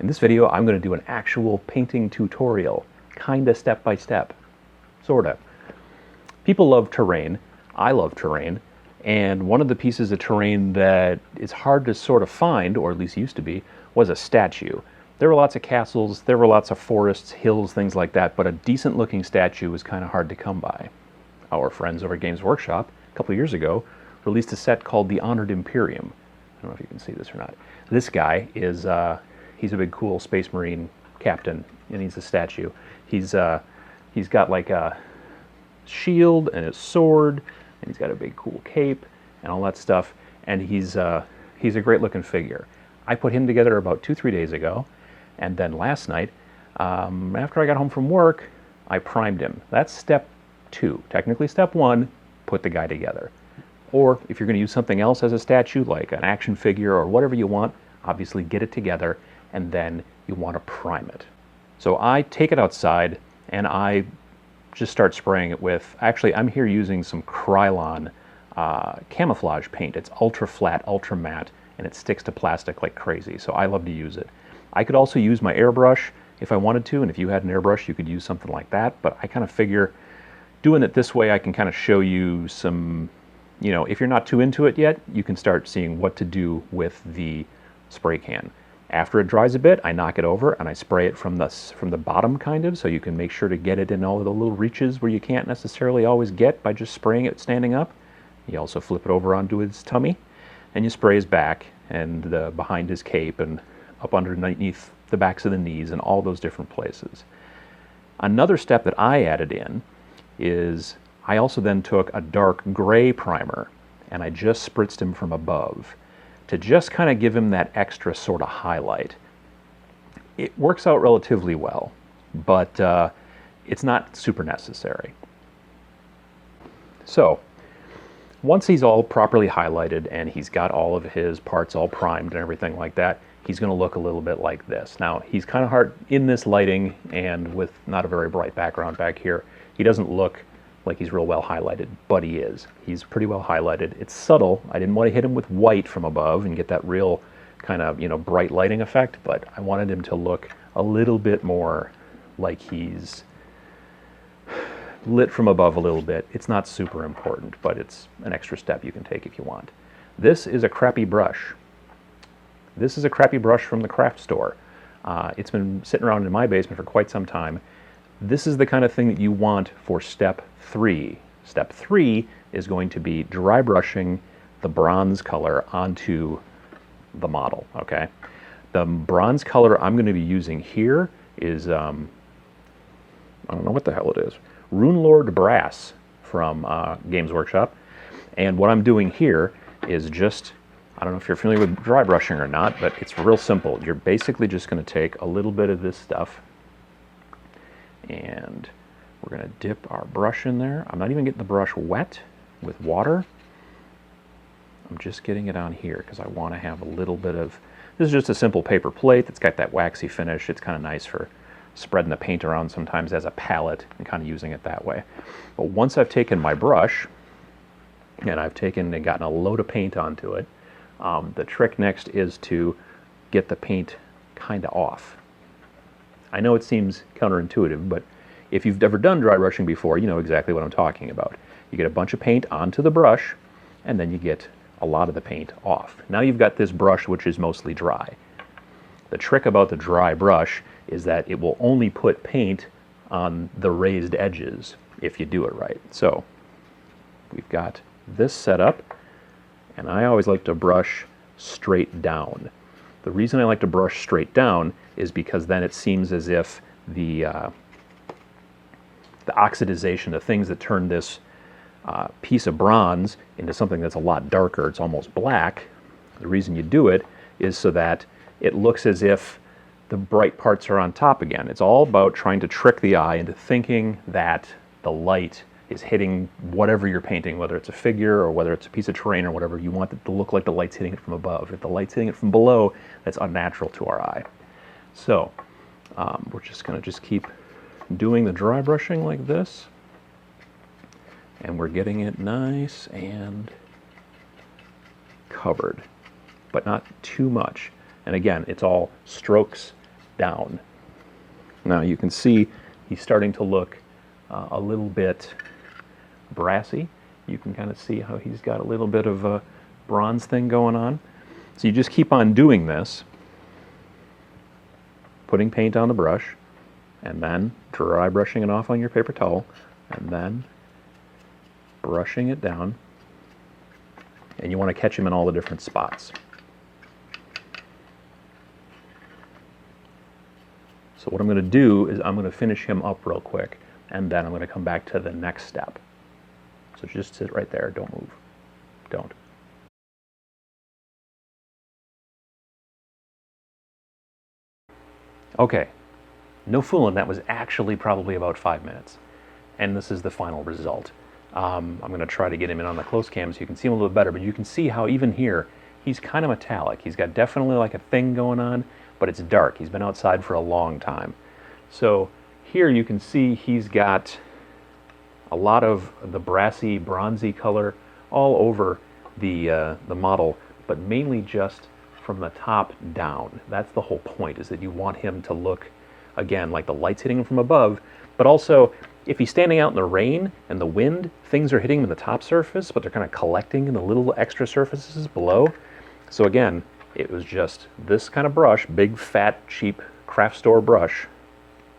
this video, I'm going to do an actual painting tutorial, kinda step by step, sorta. People love terrain. I love terrain. And one of the pieces of terrain that is hard to sort of find, or at least used to be, was a statue. There were lots of castles, there were lots of forests, hills, things like that, but a decent looking statue was kind of hard to come by. Our friends over at Games Workshop, a couple of years ago, released a set called the Honored Imperium. I don't know if you can see this or not. This guy is, he's a big cool space marine captain, and he's a statue. He's got like a shield and a sword, and he's got a big cool cape and all that stuff, and he's a great looking figure. I put him together about 2-3 days ago, and then last night, after I got home from work, I primed him. That's step 2. Technically step 1, put the guy together. Or if you're going to use something else as a statue, like an action figure or whatever you want, obviously get it together, and then you want to prime it. So I take it outside, and I just start spraying it with, actually I'm here using some Krylon camouflage paint. It's ultra flat, ultra matte, and it sticks to plastic like crazy, so I love to use it. I could also use my airbrush if I wanted to, and if you had an airbrush you could use something like that, but I kind of figure doing it this way I can kind of show you some, you know, if you're not too into it yet, you can start seeing what to do with the spray can. After it dries a bit, I knock it over and I spray it from the bottom kind of, so you can make sure to get it in all the little reaches where you can't necessarily always get by just spraying it standing up. You also flip it over onto his tummy, and you spray his back and behind his cape and up underneath the backs of the knees and all those different places. Another step that I added in is I also then took a dark gray primer and I just spritzed him from above to just kind of give him that extra sort of highlight. It works out relatively well, but it's not super necessary. So once he's all properly highlighted and he's got all of his parts all primed and everything like that, he's going to look a little bit like this. Now, he's kind of hard in this lighting and with not a very bright background back here. He doesn't look like he's real well highlighted, but he is. He's pretty well highlighted. It's subtle. I didn't want to hit him with white from above and get that real kind of, you know, bright lighting effect, but I wanted him to look a little bit more like he's lit from above a little bit. It's not super important, but it's an extra step you can take if you want. This is a crappy brush. This is a crappy brush from the craft store. It's been sitting around in my basement for quite some time. This is the kind of thing that you want for step 3. Step 3 is going to be dry brushing the bronze color onto the model, okay? The bronze color I'm going to be using here is, I don't know what the hell it is, Rune Lord Brass from Games Workshop. And what I'm doing here is just, I don't know if you're familiar with dry brushing or not, but it's real simple. You're basically just going to take a little bit of this stuff and we're going to dip our brush in there. I'm not even getting the brush wet with water. I'm just getting it on here because I want to have a little bit of, this is just a simple paper plate that's got that waxy finish. It's kind of nice for spreading the paint around sometimes as a palette and kind of using it that way. But once I've taken my brush and I've taken and gotten a load of paint onto it, the trick next is to get the paint kind of off. I know it seems counterintuitive, but if you've ever done dry brushing before, you know exactly what I'm talking about. You get a bunch of paint onto the brush, and then you get a lot of the paint off. Now you've got this brush which is mostly dry. The trick about the dry brush is that it will only put paint on the raised edges if you do it right. So we've got this set up, and I always like to brush straight down. The reason I like to brush straight down is because then it seems as if the oxidization, the things that turn this piece of bronze into something that's a lot darker, it's almost black, the reason you do it is so that it looks as if the bright parts are on top again. It's all about trying to trick the eye into thinking that the light is hitting whatever you're painting, whether it's a figure or whether it's a piece of terrain or whatever. You want it to look like the light's hitting it from above. If the light's hitting it from below, that's unnatural to our eye. So we're just going to keep doing the dry brushing like this, and we're getting it nice and covered, but not too much. And again, it's all strokes down. Now you can see he's starting to look a little bit brassy. You can kind of see how he's got a little bit of a bronze thing going on. So you just keep on doing this, putting paint on the brush, and then dry brushing it off on your paper towel, and then brushing it down. And you want to catch him in all the different spots. So what I'm going to do is I'm going to finish him up real quick, and then I'm going to come back to the next step. So just sit right there, don't move, don't. Okay, no fooling, that was actually probably about 5 minutes. And this is the final result. I'm going to try to get him in on the close cam so you can see him a little bit better, but you can see how even here, he's kind of metallic. He's got definitely like a thing going on, but it's dark. He's been outside for a long time. So here you can see he's got a lot of the brassy, bronzy color all over the model, but mainly just from the top down. That's the whole point, is that you want him to look, again, like the light's hitting him from above, but also if he's standing out in the rain and the wind, things are hitting him in the top surface, but they're kind of collecting in the little extra surfaces below. So again, it was just this kind of brush, big, fat, cheap craft store brush,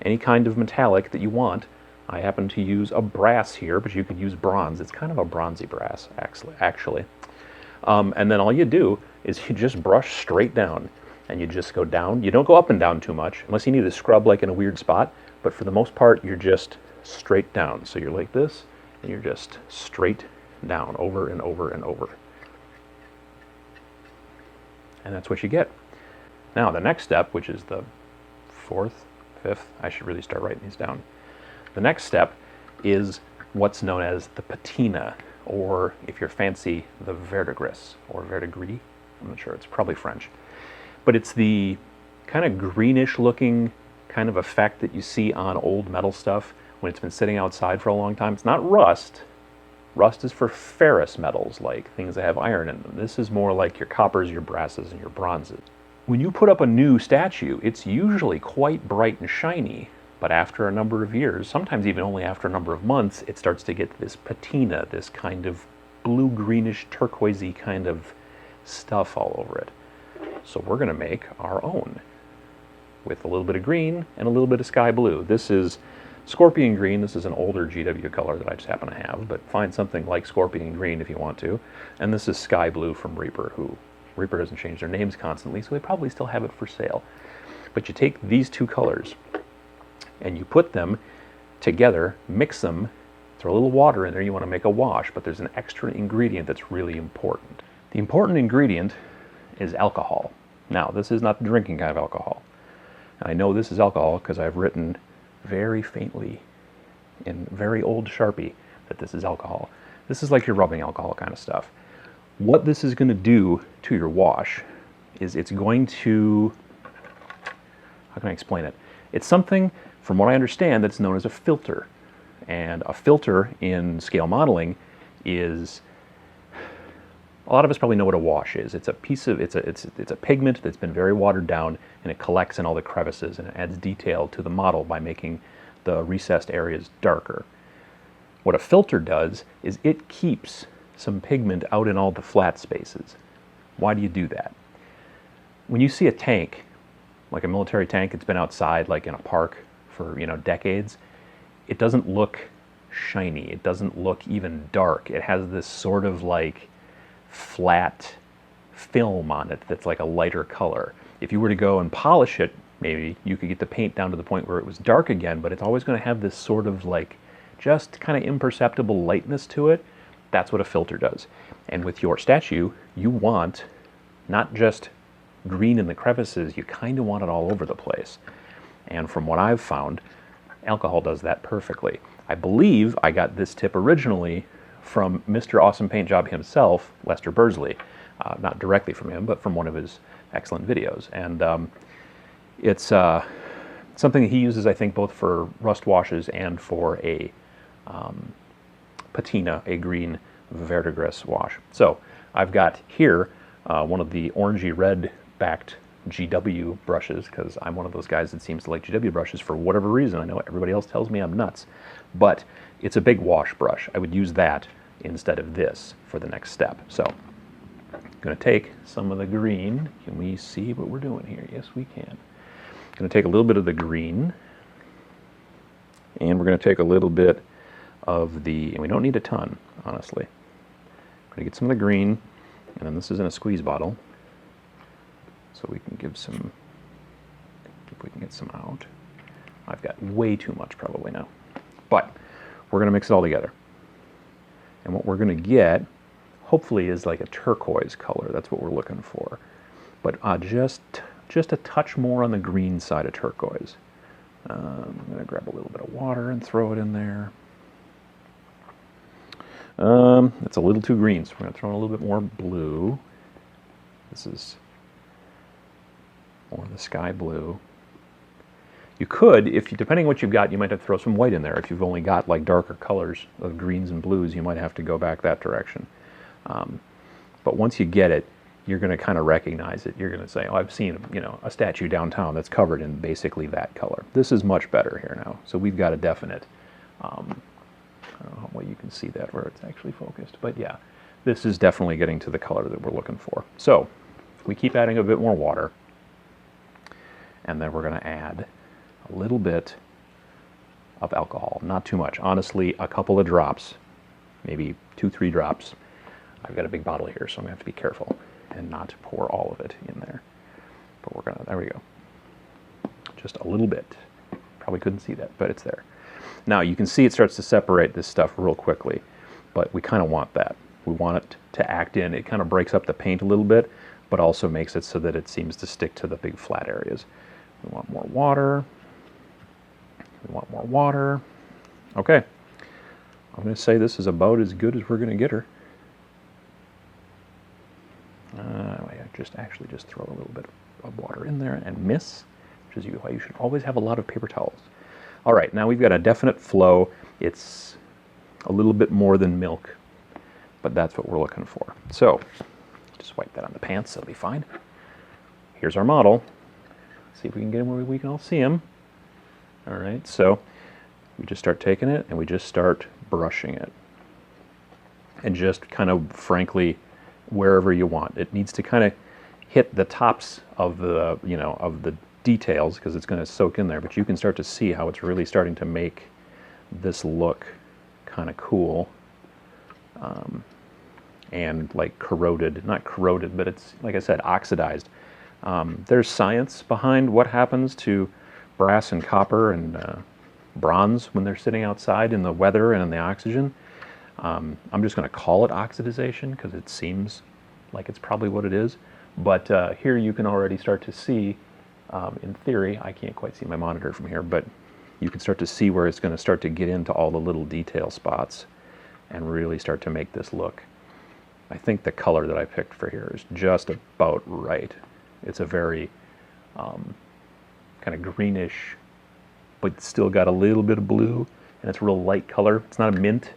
any kind of metallic that you want. I happen to use a brass here, but you could use bronze. It's kind of a bronzy brass, actually. And then all you do is you just brush straight down, and you just go down. You don't go up and down too much, unless you need to scrub like in a weird spot, but for the most part, you're just straight down. So you're like this, and you're just straight down, over and over and over. And that's what you get. Now, the next step, which is the fourth, fifth, I should really start writing these down. The next step is what's known as the patina, or if you're fancy, the verdigris, or verdigris. I'm not sure, it's probably French. But it's the kind of greenish looking kind of effect that you see on old metal stuff when it's been sitting outside for a long time. It's not rust. Rust is for ferrous metals, like things that have iron in them. This is more like your coppers, your brasses, and your bronzes. When you put up a new statue, it's usually quite bright and shiny, but after a number of years, sometimes even only after a number of months, it starts to get this patina, this kind of blue-greenish, turquoisey kind of stuff all over it. So we're going to make our own with a little bit of green and a little bit of sky blue. This is scorpion green. This is an older GW color that I just happen to have, but find something like scorpion green if you want to. And this is sky blue from Reaper, who Reaper doesn't change their names constantly, so they probably still have it for sale. But you take these two colors and you put them together, mix them, throw a little water in there. You want to make a wash, but there's an extra ingredient that's really important. The important ingredient is alcohol. Now, this is not the drinking kind of alcohol. I know this is alcohol because I've written very faintly in very old Sharpie that this is alcohol. This is like your rubbing alcohol kind of stuff. What this is going to do to your wash is it's going to, how can I explain it? It's something, from what I understand, that's known as a filter. And a filter in scale modeling is, a lot of us probably know what a wash is. It's a piece of, it's a pigment that's been very watered down, and it collects in all the crevices and it adds detail to the model by making the recessed areas darker. What a filter does is it keeps some pigment out in all the flat spaces. Why do you do that? When you see a tank, like a military tank that's been outside, like in a park for, decades, it doesn't look shiny. It doesn't look even dark. It has this sort of like flat film on it that's like a lighter color. If you were to go and polish it, maybe you could get the paint down to the point where it was dark again, but it's always going to have this sort of like just kind of imperceptible lightness to it. That's what a filter does. And with your statue, you want not just green in the crevices, you kind of want it all over the place. And from what I've found, alcohol does that perfectly. I believe I got this tip originally from Mr. Awesome Paint Job himself, Lester Bursley. Not directly from him, but from one of his excellent videos. And it's something that he uses, I think, both for rust washes and for a patina, a green verdigris wash. So I've got here one of the orangey red backed GW brushes, because I'm one of those guys that seems to like GW brushes for whatever reason. I know everybody else tells me I'm nuts, but it's a big wash brush. I would use that instead of this for the next step. So I'm going to take some of the green. Can we see what we're doing here? Yes, we can. I'm going to take a little bit of the green, and we're going to take a little bit of the, and we don't need a ton, honestly. I'm going to get some of the green, and then this is in a squeeze bottle, so we can give some, if we can get some out. I've got way too much probably now, but we're going to mix it all together. And what we're going to get, hopefully, is like a turquoise color. That's what we're looking for. But just a touch more on the green side of turquoise. I'm going to grab a little bit of water and throw it in there. It's a little too green, so we're going to throw in a little bit more blue. This is more the sky blue. You could, depending on what you've got, you might have to throw some white in there. If you've only got like darker colors of greens and blues, you might have to go back that direction. But once you get it, you're going to kind of recognize it. You're going to say, oh, I've seen, a statue downtown that's covered in basically that color. This is much better here now. So we've got a definite, I don't know how well you can see that where it's actually focused, but yeah, this is definitely getting to the color that we're looking for. So we keep adding a bit more water, and then we're going to add a little bit of alcohol, not too much. Honestly, a couple of drops, maybe 2-3 drops. I've got a big bottle here, so I'm going to have to be careful and not pour all of it in there. But we're going to, there we go. Just a little bit. Probably couldn't see that, but it's there. Now you can see it starts to separate this stuff real quickly, but we kind of want that. We want it to act in. It kind of breaks up the paint a little bit, but also makes it so that it seems to stick to the big flat areas. We want more water. We want more water. Okay. I'm going to say this is about as good as we're going to get her. Just throw a little bit of water in there and miss, which is why you should always have a lot of paper towels. All right, now we've got a definite flow. It's a little bit more than milk, but that's what we're looking for. So just wipe that on the pants, it'll be fine. Here's our model. See if we can get him where we can all see him. All right, so we just start taking it and we just start brushing it. And just kind of frankly, wherever you want. It needs to kind of hit the tops of the, of the details, because it's going to soak in there, but you can start to see how it's really starting to make this look kind of cool. And like corroded, not corroded, but it's, like I said, oxidized. There's science behind what happens to brass and copper and bronze when they're sitting outside in the weather and in the oxygen. I'm just going to call it oxidization because it seems like it's probably what it is. But here you can already start to see, in theory, I can't quite see my monitor from here, but you can start to see where it's going to start to get into all the little detail spots and really start to make this look. I think the color that I picked for here is just about right. It's a very kind of greenish, but still got a little bit of blue, and it's a real light color. It's not a mint.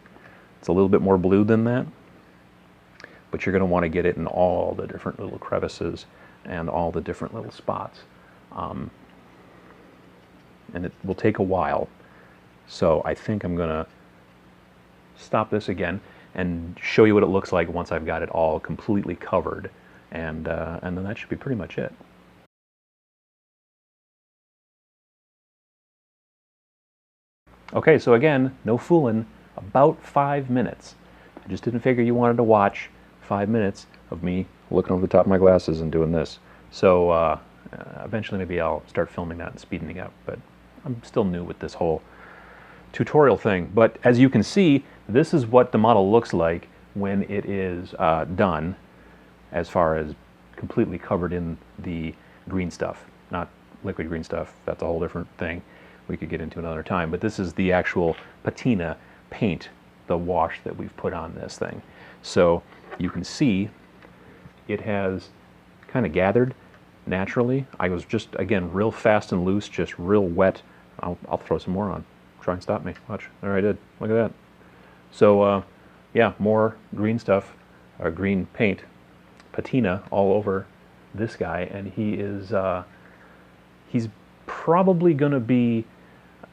It's a little bit more blue than that. But you're going to want to get it in all the different little crevices and all the different little spots. And it will take a while. So I think I'm going to stop this again and show you what it looks like once I've got it all completely covered. And then that should be pretty much it. Okay, so again, no fooling, about 5 minutes. I just didn't figure you wanted to watch 5 minutes of me looking over the top of my glasses and doing this. So eventually maybe I'll start filming that and speeding it up, but I'm still new with this whole tutorial thing. But as you can see, this is what the model looks like when it is done, as far as completely covered in the green stuff. Not liquid green stuff, that's a whole different thing we could get into another time, but this is the actual patina paint, the wash that we've put on this thing. So you can see it has kind of gathered naturally. I was just, again, real fast and loose, just real wet. I'll throw some more on. Try and stop me. Watch. There I did. Look at that. So yeah, more green stuff, green paint, patina all over this guy, and he's probably going to be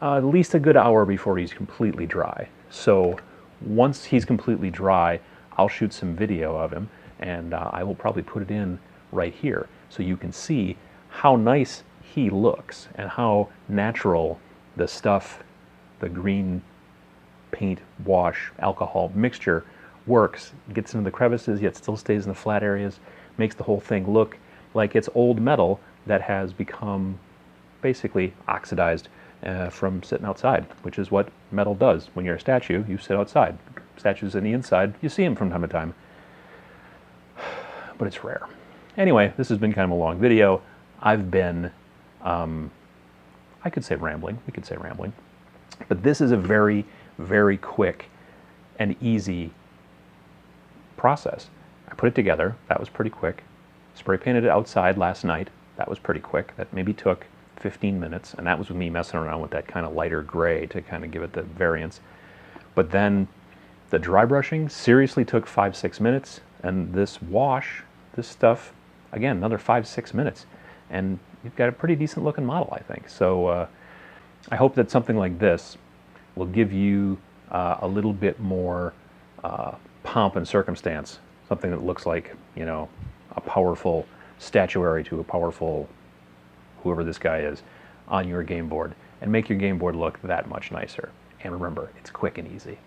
at least a good hour before he's completely dry. So once he's completely dry, I'll shoot some video of him, and I will probably put it in right here so you can see how nice he looks and how natural the stuff, the green paint, wash, alcohol mixture works. Gets into the crevices yet still stays in the flat areas, makes the whole thing look like it's old metal that has become basically oxidized from sitting outside, which is what metal does. When you're a statue, you sit outside. Statues in the inside, you see them from time to time, but it's rare. Anyway, this has been kind of a long video. I've been, I could say rambling, we could say rambling, but this is a very, very quick and easy process. I put it together, that was pretty quick. Spray painted it outside last night, that was pretty quick. That maybe took 15 minutes, and that was with me messing around with that kind of lighter gray to kind of give it the variance. But then the dry brushing seriously took 5-6 minutes, and this wash, this stuff, again, another 5-6 minutes. And you've got a pretty decent looking model, I think. So I hope that something like this will give you a little bit more pomp and circumstance, something that looks like, you know, a powerful statuary to a powerful whoever this guy is on your game board, and make your game board look that much nicer. And remember, it's quick and easy.